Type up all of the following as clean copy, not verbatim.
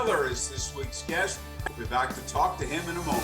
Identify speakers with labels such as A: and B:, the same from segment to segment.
A: Miller is this week's guest. We'll be back to talk to him in a moment.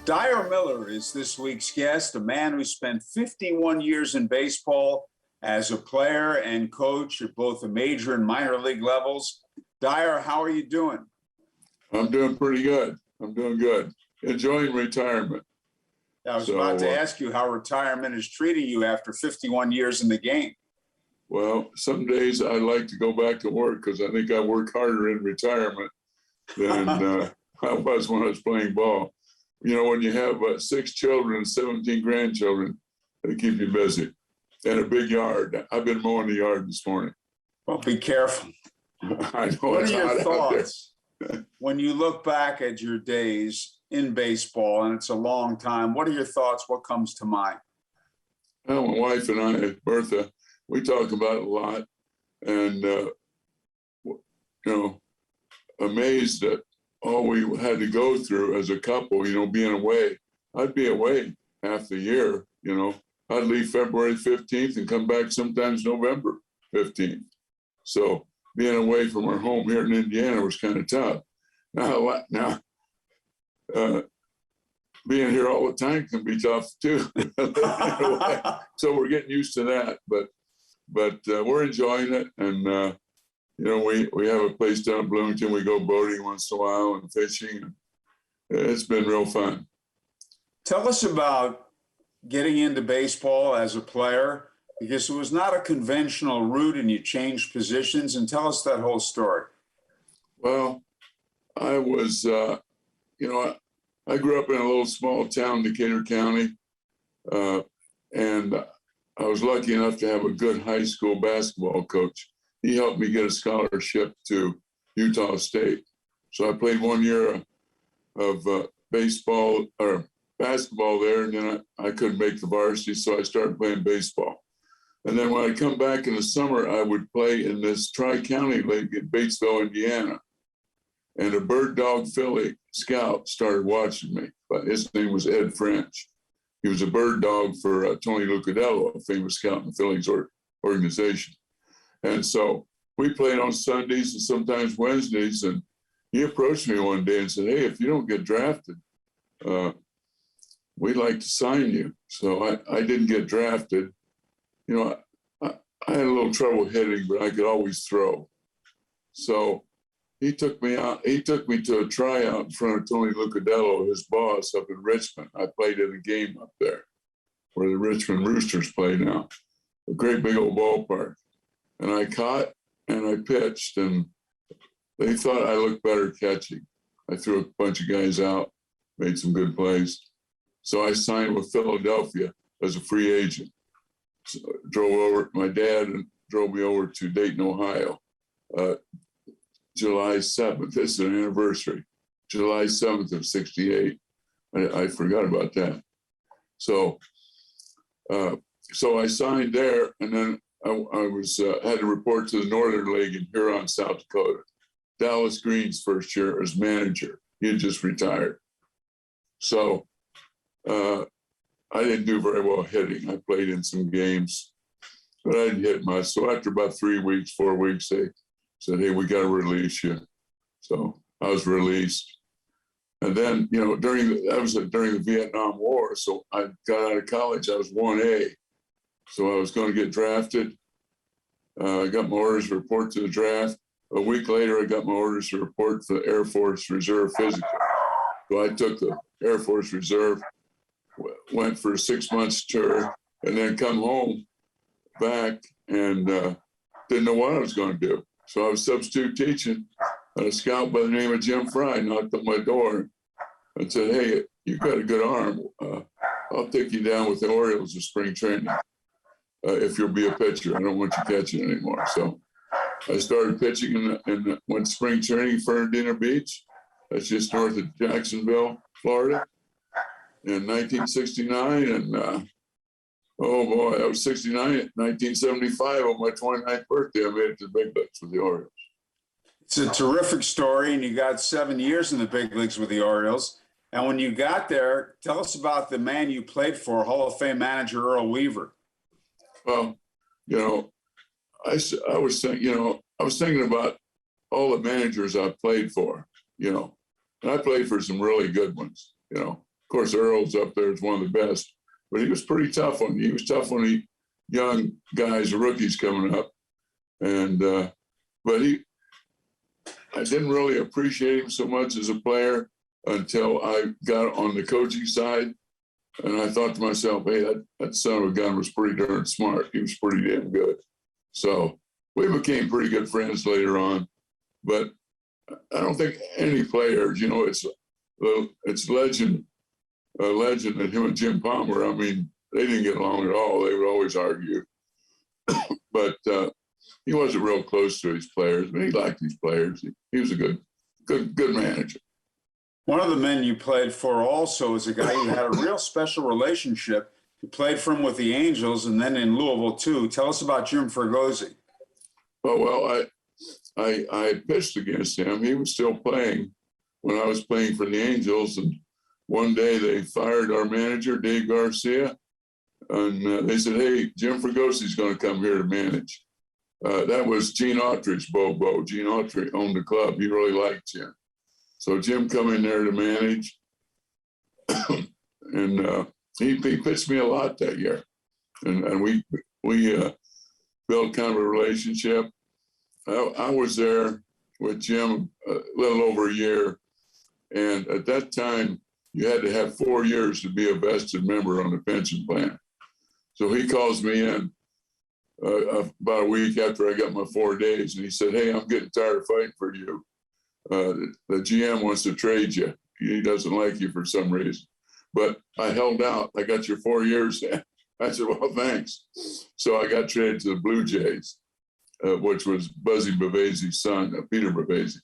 A: Dyar Miller is this week's guest, a man who spent 51 years in baseball as a player and coach at both the major and minor league levels. Dyar, how are you doing?
B: I'm doing pretty good. I'm doing good. Enjoying retirement.
A: I was about to ask you how retirement is treating you after 51 years in the game.
B: Well, some days I like to go back to work because I think I work harder in retirement than I was when I was playing ball. You know, when you have 6 children and 17 grandchildren, they keep you busy. And a big yard. I've been mowing the yard this morning.
A: Well, be careful.
B: I know.
A: What are your thoughts when you look back at your days in baseball, and it's a long time? What are your thoughts? What comes to mind?
B: Well, my wife and I, Bertha, we talk about it a lot, and you know, amazed at all we had to go through as a couple. You know, being away. I'd be away half the year. You know, I'd leave February 15th and come back sometimes November 15th. So being away from our home here in Indiana was kind of tough. Now, being here all the time can be tough too. So we're getting used to that, but we're enjoying it. And you know, we have a place down in Bloomington. We go boating once in a while and fishing. It's been real fun.
A: Tell us about getting into baseball as a player, because it was not a conventional route and you changed positions, and tell us that whole story.
B: Well, I was, you know, I grew up in a little small town, Decatur County, and I was lucky enough to have a good high school basketball coach. He helped me get a scholarship to Utah State. So I played 1 year of baseball or basketball there, and then I couldn't make the varsity, so I started playing baseball. And then when I come back in the summer, I would play in this Tri-County League in Batesville, Indiana. And a bird dog Philly scout started watching me. But his name was Ed French. He was a bird dog for Tony Lucadello, a famous scout in the Phillies organization. And so we played on Sundays and sometimes Wednesdays. And he approached me one day and said, "Hey, if you don't get drafted, we'd like to sign you." So I didn't get drafted. You know, I had a little trouble hitting, but I could always throw. So he took me out. He took me to a tryout in front of Tony Lucadello, his boss, up in Richmond. I played in a game up there where the Richmond Roosters play now, a great big old ballpark. And I caught and I pitched, and they thought I looked better catching. I threw a bunch of guys out, made some good plays. So I signed with Philadelphia as a free agent. So drove over, my dad drove me over to Dayton, Ohio, July 7th. This is an anniversary, July 7th of '68. I forgot about that. So I signed there, and then I was had to report to the Northern League in Huron, South Dakota. Dallas Green's first year as manager. He had just retired. So I didn't do very well hitting. I played in some games, but I didn't hit much. So after about 3 weeks, 4 weeks, they said, "Hey, we got to release you." So I was released. And then, you know, during the Vietnam War. So I got out of college. I was 1A. So I was going to get drafted. I got my orders to report to the draft. A week later, I got my orders to report to the Air Force Reserve Physical. So I took the Air Force Reserve, went for a 6 months tour, and then come home back and didn't know what I was going to do. So I was substitute teaching, and a scout by the name of Jim Fry knocked on my door and said, "Hey, you've got a good arm. I'll take you down with the Orioles in spring training if you'll be a pitcher. I don't want you catching anymore." So I started pitching and went spring training, Fernandina Beach. That's just north of Jacksonville, Florida, in 1969. And Oh boy, I was 69, 1975 on my 29th birthday. I made it to the big leagues with the Orioles.
A: It's a terrific story, and you got 7 years in the big leagues with the Orioles. And when you got there, tell us about the man you played for, Hall of Fame manager Earl Weaver.
B: Well, you know, I was thinking about all the managers I played for, and I played for some really good ones, Of course, Earl's up there is one of the best, but he was pretty tough on you. He was tough on the young guys, rookies coming up. And, but I didn't really appreciate him so much as a player until I got on the coaching side. And I thought to myself, hey, that son of a gun was pretty darn smart. He was pretty damn good. So we became pretty good friends later on. But I don't think any players, it's legend that him and Jim Palmer, I mean, they didn't get along at all. They would always argue. But he wasn't real close to his players, but he liked his players. He was a good manager.
A: One of the men you played for also is a guy you had a real special relationship. You played for him with the Angels and then in Louisville too. Tell us about Jim Fregosi.
B: Oh, well, I pitched against him. He was still playing when I was playing for the Angels. And one day they fired our manager, Dave Garcia. And they said, hey, Jim Fregosi's going to come here to manage. That was Gene Autry's Bobo. Gene Autry owned the club. He really liked Jim. So Jim come in there to manage. And he pitched me a lot that year. And we built kind of a relationship. I was there with Jim a little over a year. And at that time, you had to have 4 years to be a vested member on the pension plan. So he calls me in about a week after I got my 4 days. And he said, hey, I'm getting tired of fighting for you. The GM wants to trade you. He doesn't like you for some reason. But I held out. I got your 4 years. I said, well, thanks. So I got traded to the Blue Jays, which was Buzzy Bavasi's son, Peter Bavasi.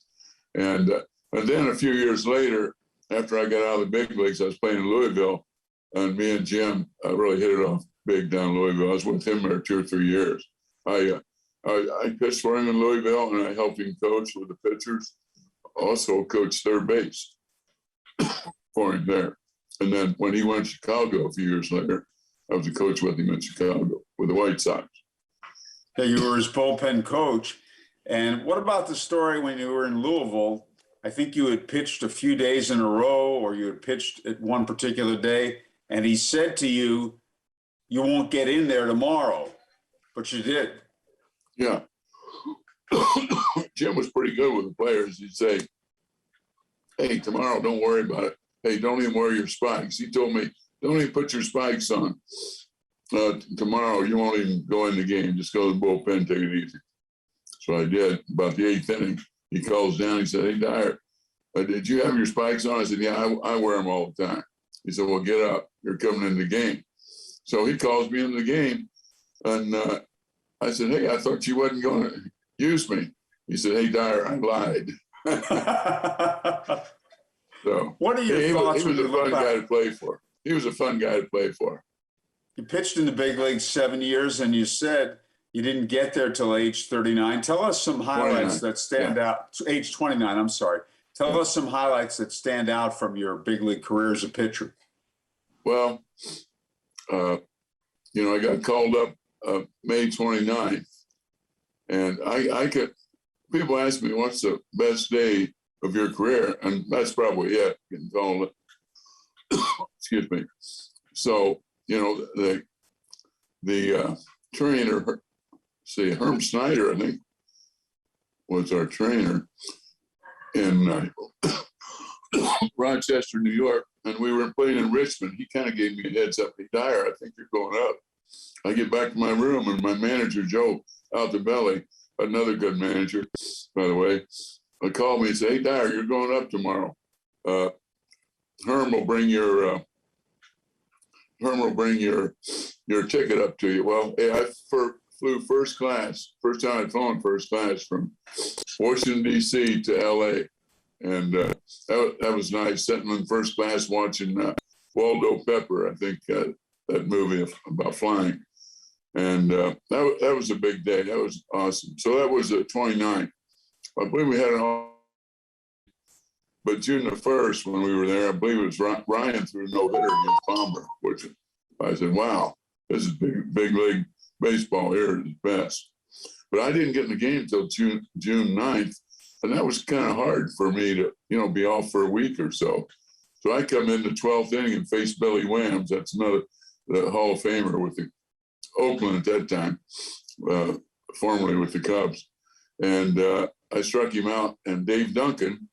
B: And then a few years later, after I got out of the big leagues, I was playing in Louisville, and me and Jim really hit it off big down in Louisville. I was with him there 2 or 3 years. I pitched for him in Louisville, and I helped him coach with the pitchers. Also coached third base for him there. And then when he went to Chicago a few years later, I was a coach with him in Chicago with the White Sox.
A: Yeah, you were his bullpen coach. And what about the story when you were in Louisville? I think you had pitched a few days in a row, or you had pitched at one particular day, and he said to you, you won't get in there tomorrow, but you did.
B: Yeah. Jim was pretty good with the players. He'd say, hey, tomorrow, don't worry about it. Hey, don't even wear your spikes. He told me, don't even put your spikes on. Tomorrow, you won't even go in the game. Just go to the bullpen, take it easy. So I did. About the 8th inning, he calls down. He said, hey, Dyar, did you have your spikes on? I said, yeah, I wear them all the time. He said, well, get up. You're coming in the game. So he calls me in the game. And I said, hey, I thought you wasn't going to use me. He said, hey, Dyar, I lied. So
A: what are your thoughts?
B: He was a fun guy to play for. He was a fun guy to play for.
A: You pitched in the big leagues 7 years, and you said you didn't get there till age 39. Tell us some highlights that stand out. Age 29, I'm sorry. Tell us some highlights that stand out from your big league career as a pitcher.
B: Well, I got called up May 29th, and I could. People ask me, what's the best day of your career? And that's probably it, getting called up. Excuse me. So, the trainer, Herm Snyder, I think, was our trainer in Rochester, New York. And we were playing in Richmond. He kind of gave me a heads up. Hey, Dyar, I think you're going up. I get back to my room, and my manager, Joe Altobelli, another good manager, by the way, called me and said, hey, Dyar, you're going up tomorrow. Herm will bring your ticket up to you. Well, hey, I flew first class, first time I'd flown first class from Washington, D.C. to L.A. And that was nice, sitting in first class watching Waldo Pepper, I think, that movie about flying. And that was a big day. That was awesome. So that was the 29th. I believe we had but June the 1st, when we were there, I believe it was Ryan threw a no-hitter against Palmer, which I said, wow, this is big league baseball here at its best. But I didn't get in the game until June 9th, and that was kind of hard for me to, be off for a week or so. So I come in the 12th inning and face Billy Whams. That's the Hall of Famer with the Oakland at that time, formerly with the Cubs. And I struck him out, and Dave Duncan,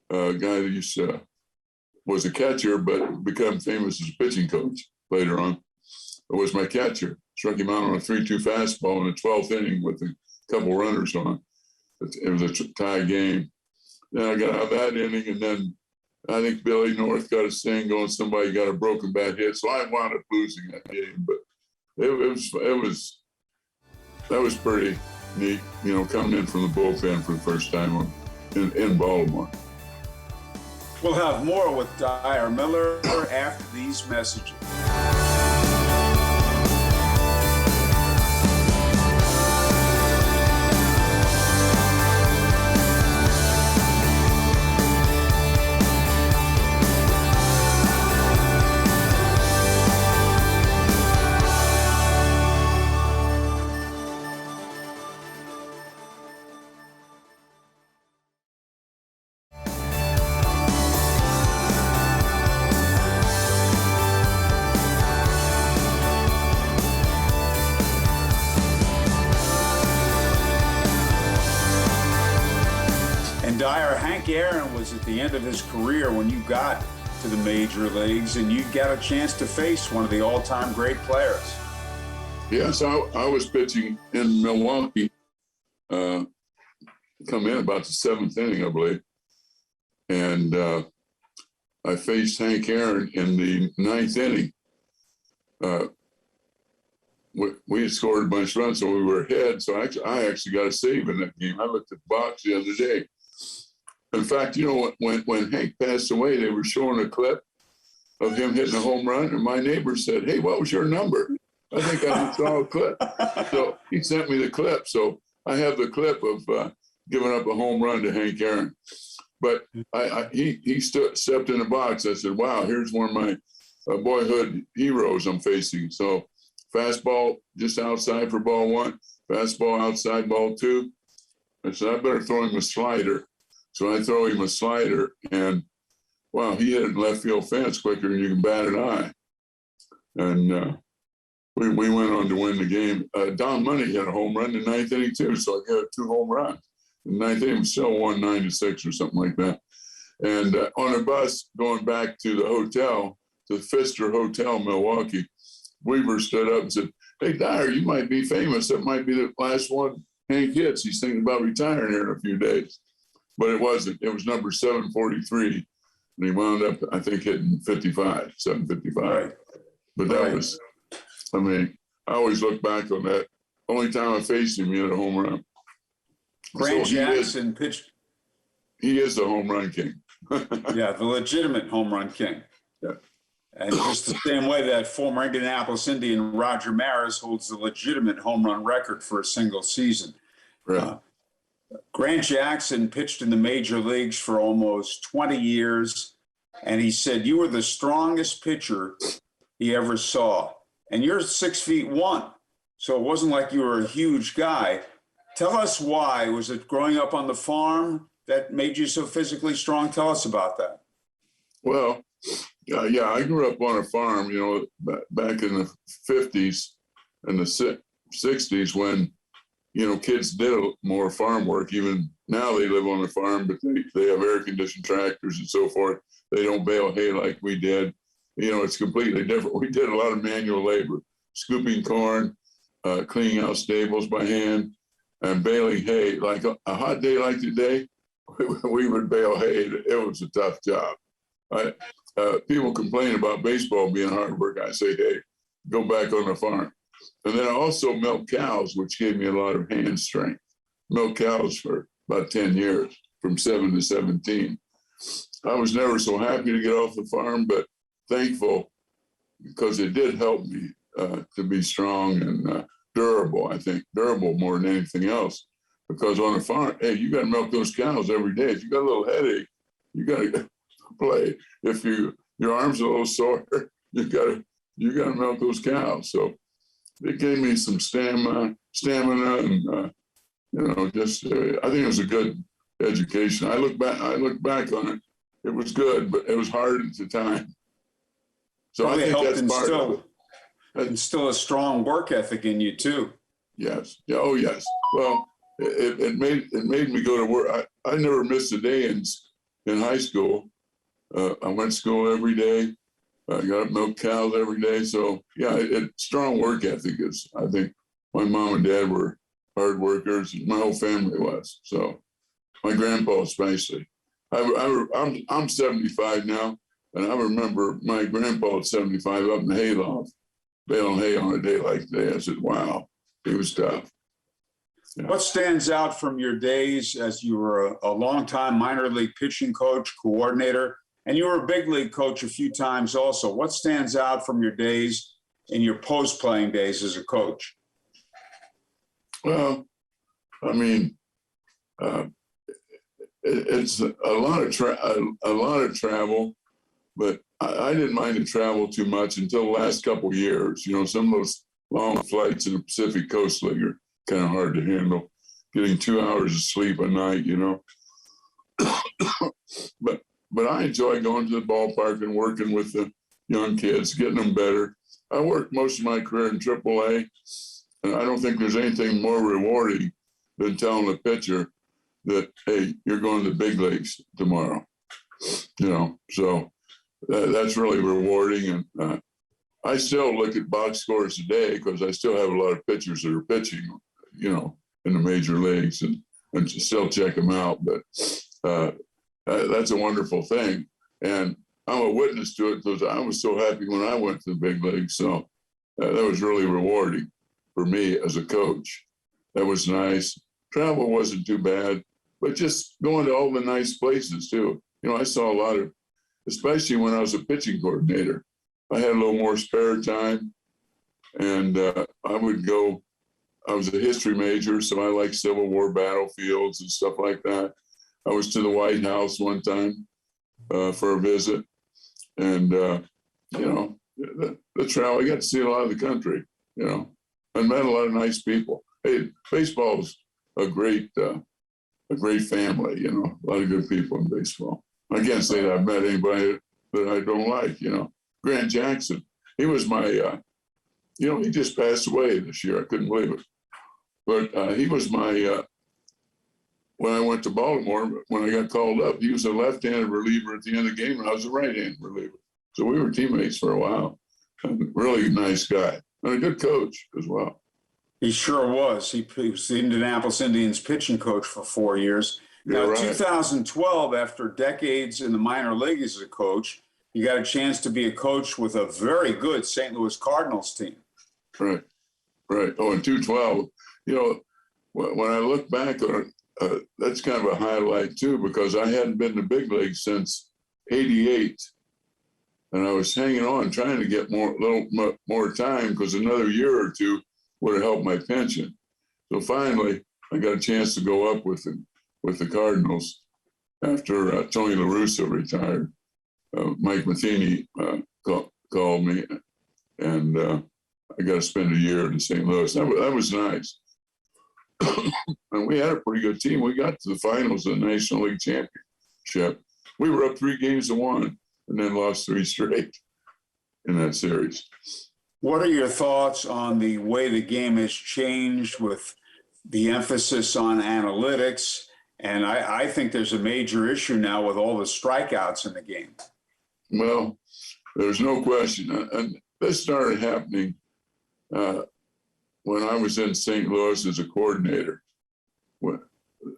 B: a guy that was a catcher, but become famous as a pitching coach later on, was my catcher. Struck him out on a 3-2 fastball in the 12th inning with a couple runners on. It was a tie game. Then I got out of that inning, and then I think Billy North got a single, and somebody got a broken bat hit. So I wound up losing that game, but that was pretty neat, coming in from the bullpen for the first time in Baltimore.
A: We'll have more with Dyar Miller after these messages. Dyar, Hank Aaron was at the end of his career when you got to the major leagues, and you got a chance to face one of the all-time great players.
B: Yes, I was pitching in Milwaukee, come in about the 7th inning, I believe. And I faced Hank Aaron in the 9th inning. We had scored a bunch of runs, so we were ahead. So I actually got a save in that game. I looked at the box the other day. In fact, when Hank passed away, they were showing a clip of him hitting a home run, and my neighbor said, "Hey, what was your number?" I think I saw a clip. So he sent me the clip. So I have the clip of giving up a home run to Hank Aaron. But he stepped in the box. I said, "Wow, here's one of my boyhood heroes I'm facing." So fastball just outside for ball 1, fastball outside ball 2. I said, I better throw him a slider. So I throw him a slider, and wow, he hit it left field fence quicker than you can bat an eye. And we went on to win the game. Don Money had a home run in the 9th inning too, so I got 2 home runs. The 9th inning was still won 9-6 or something like that. And on a bus going back to the hotel, to the Pfister Hotel in Milwaukee, Weaver stood up and said, "Hey, Dyar, you might be famous. That might be the last one Hank hits. He's thinking about retiring here in a few days." But it wasn't. It was number 743. And he wound up, I think, hitting 755.
A: Right.
B: But that was, I always look back on that. Only time I faced him, he had a home run.
A: Grant Jackson pitched.
B: He is the home run king.
A: Yeah, the legitimate home run king.
B: Yeah.
A: And just the same way that former Indianapolis Indian Roger Maris holds the legitimate home run record for a single season.
B: Right.
A: Grant Jackson pitched in the major leagues for almost 20 years, and he said you were the strongest pitcher he ever saw. And you're 6'1", so it wasn't like you were a huge guy. Tell us why. Was it growing up on the farm that made you so physically strong? Tell us about that.
B: Well, yeah, I grew up on a farm, back in the 50s and the 60s when, kids did more farm work. Even now they live on a farm, but they have air-conditioned tractors and so forth. They don't bale hay like we did. It's completely different. We did a lot of manual labor, scooping corn, cleaning out stables by hand, and baling hay. Like a hot day like today, we would bale hay. It was a tough job. People complain about baseball being hard work. I say, hey, go back on the farm. And then I also milked cows, which gave me a lot of hand strength. Milked cows for about 10 years, from 7 to 17. I was never so happy to get off the farm, but thankful because it did help me to be strong and durable. I think durable more than anything else, because on a farm, hey, you got to milk those cows every day. If you got a little headache, you got to play. If your arm's a little sore, you got to milk those cows. So it gave me some stamina, and just I think it was a good education. I look back on it. It was good, but it was hard at the time. So I think that's part of it.
A: Instill a strong work ethic in you too.
B: Yes. Yeah. Oh, yes. Well, it made me go to work. I never missed a day in high school. I went to school every day. I got up milk cows every day. So yeah, strong work ethic is. I think my mom and dad were hard workers. My whole family was. So my grandpa especially. I'm 75 now, and I remember my grandpa at 75 up in the hayloft, baling hay on a day like today. I said, wow, he was tough. Yeah.
A: What stands out from your days as you were a longtime minor league pitching coach, coordinator, and you were a big league coach a few times also? What stands out from your days in your post-playing days as a coach?
B: Well, I mean, it's a lot of travel, but I didn't mind the travel too much until the last couple of years. You know, some of those long flights in the Pacific Coast League are kind of hard to handle. Getting 2 hours of sleep a night, you know. but I enjoy going to the ballpark and working with the young kids, getting them better. I worked most of my career in AAA, and I don't think there's anything more rewarding than telling a pitcher that, hey, you're going to the big leagues tomorrow. You know, so that's really rewarding. And I still look at box scores today because I still have a lot of pitchers that are pitching, you know, in the major leagues, and still check them out. But that's a wonderful thing. And I'm a witness to it because I was so happy when I went to the big leagues. So that was really rewarding for me as a coach. That was nice. Travel wasn't too bad, but just going to all the nice places too. You know, I saw a lot of, especially when I was a pitching coordinator, I had a little more spare time, and I would go. I was a history major, so I like Civil War battlefields and stuff like that. I was to the White House one time for a visit, and you know, the travel. I got to see a lot of the country. You know, I met a lot of nice people. Hey, baseball's a great family. You know, a lot of good people in baseball. I can't say that I've met anybody that I don't like. You know, Grant Jackson. He was my. You know, he just passed away this year. I couldn't believe it. But he was my, when I went to Baltimore, when I got called up, he was a left-handed reliever at the end of the game, and I was a right-handed reliever. So we were teammates for a while. And really nice guy, and a good coach as well.
A: He sure was. He was the Indianapolis Indians pitching coach for 4 years. Now,
B: Right.
A: 2012, after decades in the minor leagues as a coach, you got a chance to be a coach with a very good St. Louis Cardinals team.
B: Right. Oh, in 2012, you know, when I look back on it, that's kind of a highlight too, because I hadn't been to big leagues since '88, and I was hanging on, trying to get more time because another year or two would have helped my pension. So finally, I got a chance to go up with the Cardinals after Tony La Russa retired. Mike Matheny called me, and I got to spend a year in St. Louis. That was nice. And we had a pretty good team. We got to the finals of the National League Championship. We were up 3-1 and then lost 3 straight in that series.
A: What are your thoughts on the way the game has changed with the emphasis on analytics? And I think there's a major issue now with all the strikeouts in the game.
B: Well, there's no question. And this started happening when I was in St. Louis as a coordinator. When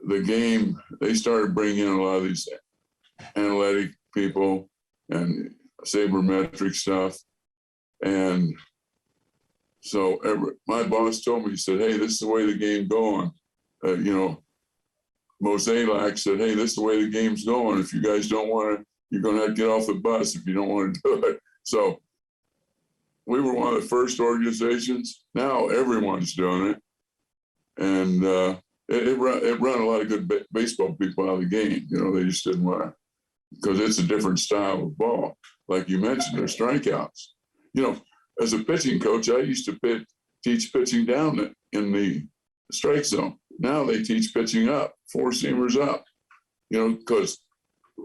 B: the game, they started bringing in a lot of these analytic people and sabermetric stuff. And so my boss told me, he said, hey, this is the way the game's going. You know, Mosaic said, hey, this is the way the game's going. If you guys don't want to, you're going to have to get off the bus if you don't want to do it. So we were one of the first organizations. Now everyone's doing it. And it run a lot of good baseball people out of the game. You know, they just didn't want to, because it's a different style of ball. Like you mentioned, there's strikeouts. You know, as a pitching coach, I used to teach pitching down in the strike zone. Now they teach pitching up, four-seamers up, you know, because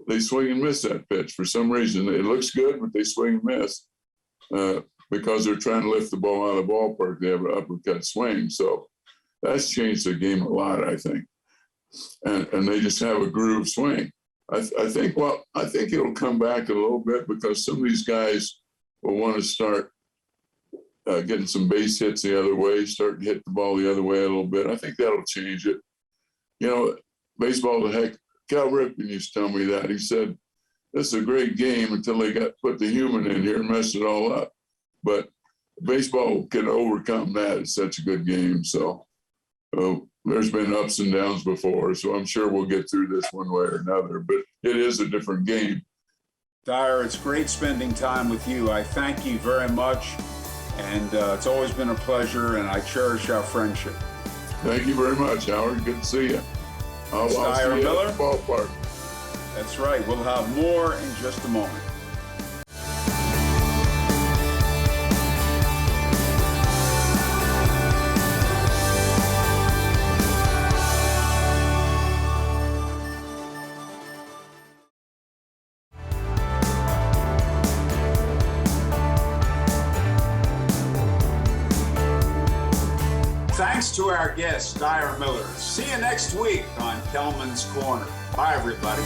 B: they swing and miss that pitch. For some reason, it looks good, but they swing and miss because they're trying to lift the ball out of the ballpark. They have an uppercut swing. So that's changed the game a lot, I think. And they just have a groove swing. I think it'll come back a little bit because some of these guys will want to start getting some base hits the other way, start to hit the ball the other way a little bit. I think that'll change it. You know, baseball, the heck, Cal Ripken used to tell me that. He said, this is a great game until they put the human in here and messed it all up. But baseball can overcome that. It's such a good game. So there's been ups and downs before, so I'm sure we'll get through this one way or another, but it is a different game.
A: Dyar, it's great spending time with you. I thank you very much, and it's always been a pleasure, and I cherish our friendship.
B: Thank you very much, Howard. Good to see you. I'll see
A: Dyar
B: you
A: Miller.
B: at the ballpark.
A: That's right. We'll have more in just a moment. Thanks to our guest, Dyar Miller. See you next week on Kellman's Corner. Bye, everybody.